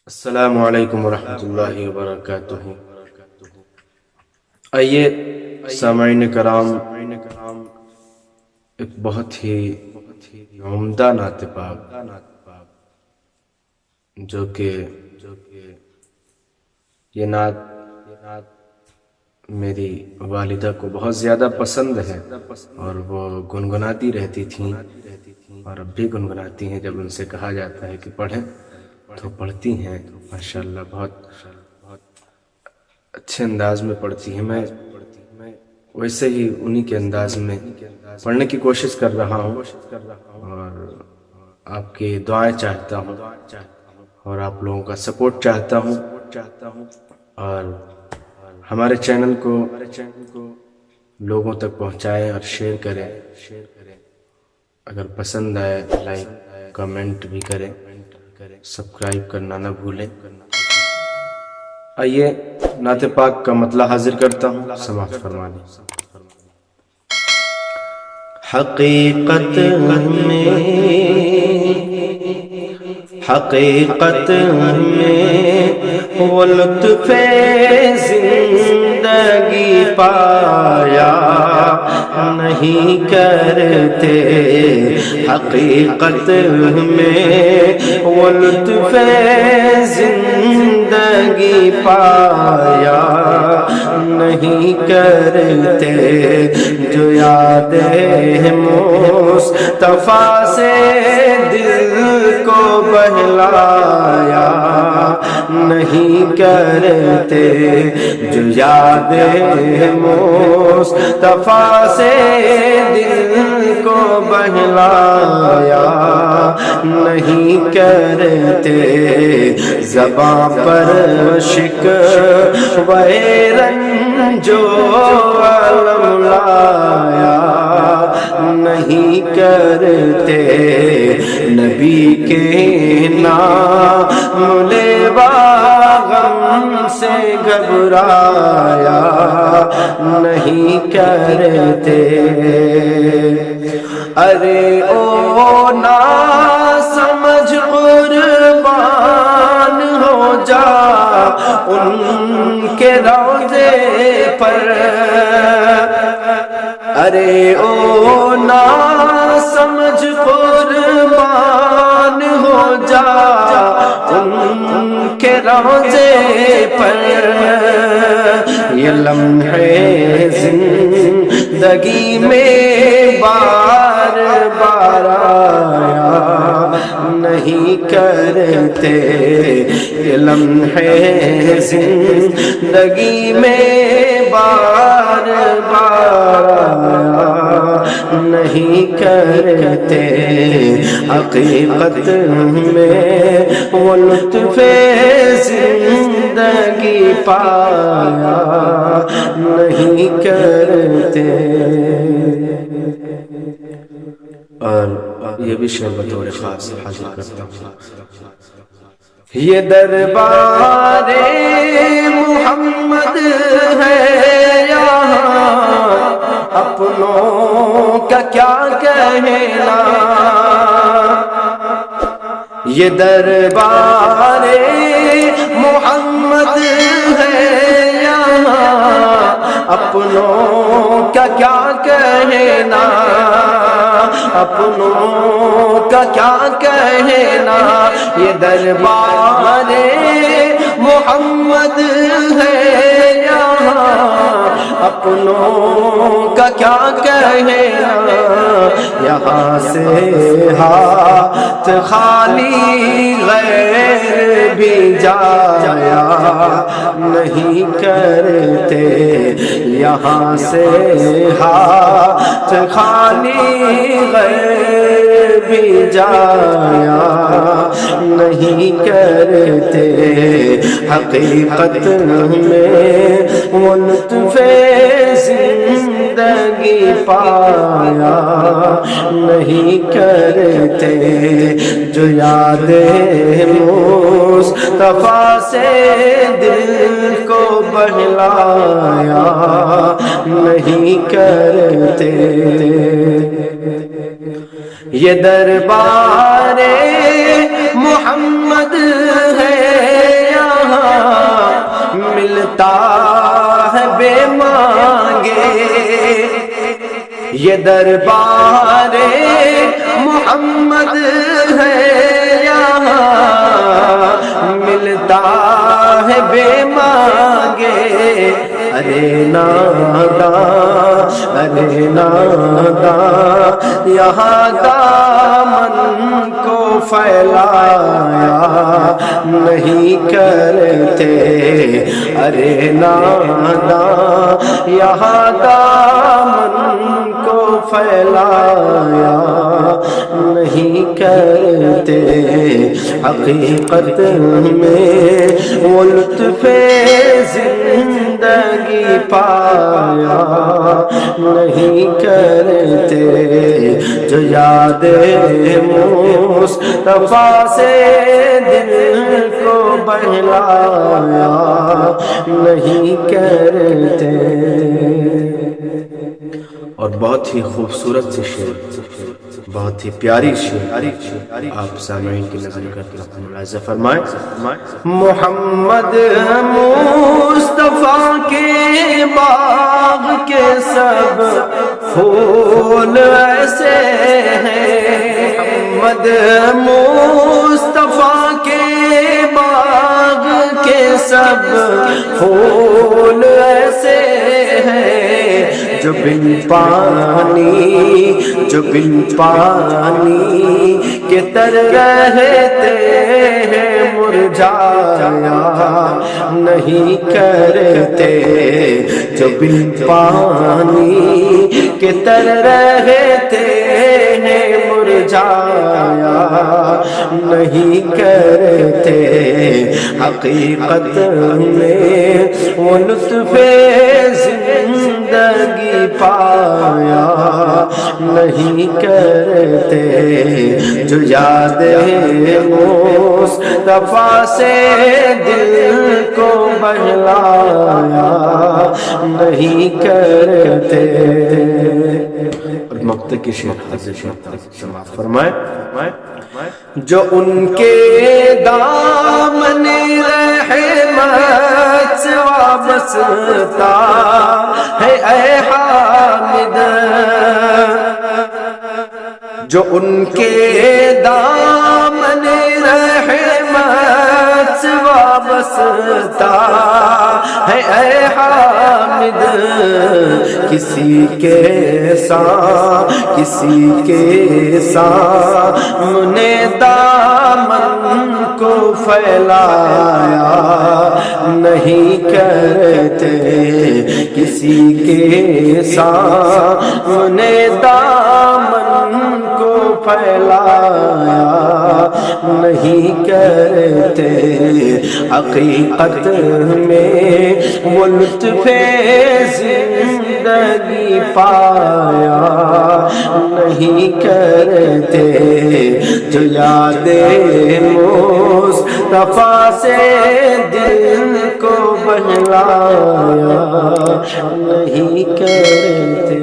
السلام علیکم ورحمۃ اللہ وبرکاتہ۔ آئیے سامعین کرام، ایک بہت ہی عمدہ نعت پاک جو کہ یہ نعت میری والدہ کو بہت زیادہ پسند ہے اور وہ گنگناتی رہتی تھیں اور اب بھی گنگناتی ہیں۔ جب ان سے کہا جاتا ہے کہ پڑھیں تو پڑھتی ہیں، ماشاءاللہ بہت اچھے انداز میں پڑھتی ہیں۔ میں ویسے ہی انہی کے انداز میں پڑھنے کی کوشش کر رہا ہوں اور آپ کی دعائیں چاہتا ہوں اور آپ لوگوں کا سپورٹ چاہتا ہوں، اور ہمارے چینل کو لوگوں تک پہنچائیں اور شیئر کریں۔ اگر پسند آئے لائک کمنٹ بھی کریں، سبسکرائب کرنا نہ بھولیں۔ آئیے نعت پاک کا مطلع حاضر کرتا ہوں، سماعت فرمائیں۔ حقیقت میں وہ لطف زندگی پایا نہیں کرتے، حقیقت میں وہ لطف زندگی پایا نہیں کرتے، جو یاد مصطفیٰ سے دل کو بہلایا نہیں کرتے، جو یاد مصطفیٰ سے دل کو بہلایا نہیں کرتے، زباں پر شکوہ رنج و الم لایا نہیں کرتے، نبی کے نام لیوا غم سے گھبرایا نہیں کرتے، ارے او نا سمجھ قربان ہو جا ان کے روضے پر، ارے او نا سمجھ قربان ہو جا ان کے روضے پر، یہ لمحے زندگی میں بار بار آیا نہیں کرتے، یہ لمحے زندگی میں بار بار آیا نہیں کرتے، حقیقت میں وہ لطف زندگی پایا نہیں کرتے۔ اور یہ بھی شعر بطور خاص حاضر کرتا ہوں۔ یہ دربار محمد ہے یہاں، اپنوں کا کیا کہنا، یہ دربار محمد ہے یہاں، اپنوں کا کیا کہنا، اپنوں کا کیا کہنا، یہ دربار محمد ہے یہاں، اپنوں کا کیا کہنا، یہاں سے ہاتھ خالی غیر بھی جایا نہیں کرتے، یہاں سے ہاتھ خالی غیر بھی جایا نہیں کرتے، حقیقت میں وہ لطف زندگی پایا نہیں کرتے، جو یاد مصطفیٰ سے دل کو بہلایا نہیں کرتے، یہ دربار محمد ہے بے مانگے، یہ دربار محمد ہے یہاں، ملتا ہے بے مانگے۔ ارے ناداں، ارے ناداں، یہاں دامن کو پھیلایا نہیں کرتے۔ ارے ناداں، یہاں دامن کو پھیلایا نہیں کرتے۔ حقیقت میں وہ لطف زندگی پایا نہیں کرتے، جو یاد مصطفیٰ سے دل کو بہلایا نہیں کرتے۔ اور بہت ہی خوبصورت سی شعر، بہت ہی پیاری شعر آپ سامعین کی نظر کرتے ہیں، ملاحظہ فرمائیں۔ محمد مصطفیٰ کے باغ کے سب پھول ایسے ہیں، محمد مصطفیٰ کے باغ کے سب پھول ایسے ہیں، جو بن پانی کے تر رہتے ہیں، مرجھایا نہیں کرتے، جو بن پانی کے تر رہتے ہیں، مرجھایا نہیں کرتے۔ حقیقت میں وہ لطف زندگی پایا نہیں کرتے، جو یاد مصطفیٰ سے دل کو بہلایا نہیں کرتے۔ اور مقطع کی شعر سماعت فرمائے۔ جو ان کے دامن رحمت سے وابستہ ہے اے حامد، جو ان کے دامن رحمت سے وابستہ ہے اے حامد، کسی کے سامنے دامن کو پھیلایا نہیں کرتے، کسی کے سامنے دامن کو پھیلایا نہیں کرتے۔ حقیقت میں وہ لطف زندگی پایا نہیں کرتے، جو یاد مصطفیٰ سے دل کو بہلایا نہیں کرتے۔